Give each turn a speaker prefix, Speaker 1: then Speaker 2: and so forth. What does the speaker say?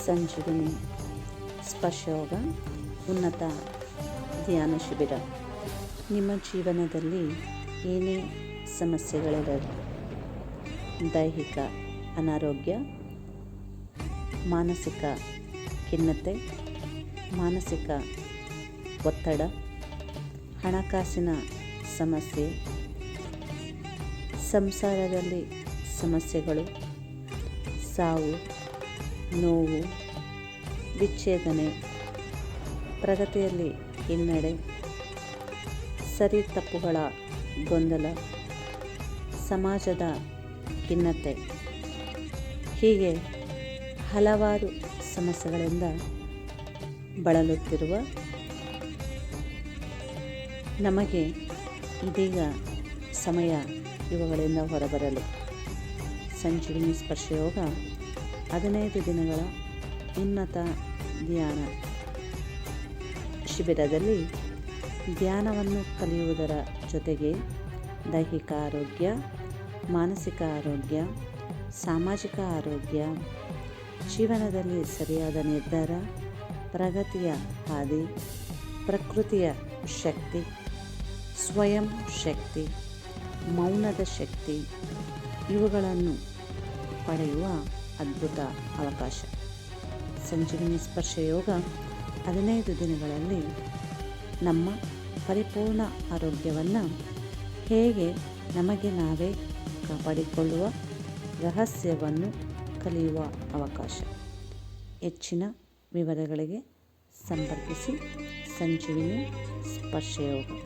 Speaker 1: ಸಂಜೀವಿನಿ ಸ್ಪರ್ಶಯೋಗ ಉನ್ನತ ಧ್ಯಾನ ಶಿಬಿರ. ನಿಮ್ಮ ಜೀವನದಲ್ಲಿ ಏನೇ ಸಮಸ್ಯೆಗಳಿರಲಿ, ದೈಹಿಕ ಅನಾರೋಗ್ಯ, ಮಾನಸಿಕ ಖಿನ್ನತೆ, ಮಾನಸಿಕ ಒತ್ತಡ, ಹಣಕಾಸಿನ ಸಮಸ್ಯೆ, ಸಂಸಾರದಲ್ಲಿ ಸಮಸ್ಯೆಗಳು, ಸಾವು, ನೋವು, ವಿಚ್ಛೇದನೆ, ಪ್ರಗತಿಯಲ್ಲಿ ಹಿನ್ನಡೆ, ಸರಿ ತಪ್ಪುಗಳ ಗೊಂದಲ, ಸಮಾಜದ ಖಿನ್ನತೆ, ಹೀಗೆ ಹಲವಾರು ಸಮಸ್ಯೆಗಳಿಂದ ಬಳಲುತ್ತಿರುವ ನಮಗೆ ಇದೀಗ ಸಮಯ ಇವುಗಳಿಂದ ಹೊರಬರಲು ಸಂಜೀವಿನಿ ಸ್ಪರ್ಶಯೋಗ 15 ದಿನಗಳ ಉನ್ನತ ಧ್ಯಾನ ಶಿಬಿರದಲ್ಲಿ ಧ್ಯಾನವನ್ನು ಕಲಿಯುವುದರ ಜೊತೆಗೆ ದೈಹಿಕ ಆರೋಗ್ಯ, ಮಾನಸಿಕ ಆರೋಗ್ಯ, ಸಾಮಾಜಿಕ ಆರೋಗ್ಯ, ಜೀವನದಲ್ಲಿ ಸರಿಯಾದ ನಿರ್ಧಾರ, ಪ್ರಗತಿಯ ಹಾದಿ, ಪ್ರಕೃತಿಯ ಶಕ್ತಿ, ಸ್ವಯಂ ಶಕ್ತಿ, ಮೌನದ ಶಕ್ತಿ ಇವುಗಳನ್ನು ಪಡೆಯುವ ಅದ್ಭುತ ಅವಕಾಶ. ಸಂಜೀವಿನಿ ಸ್ಪರ್ಶಯೋಗ 15 ದಿನಗಳಲ್ಲಿ ನಮ್ಮ ಪರಿಪೂರ್ಣ ಆರೋಗ್ಯವನ್ನು ಹೇಗೆ ನಮಗೆ ನಾವೇ ಕಾಪಾಡಿಕೊಳ್ಳುವ ರಹಸ್ಯವನ್ನು ಕಲಿಯುವ ಅವಕಾಶ. ಹೆಚ್ಚಿನ ವಿವರಗಳಿಗೆ ಸಂಪರ್ಕಿಸಿ ಸಂಜೀವಿನಿ ಸ್ಪರ್ಶಯೋಗ.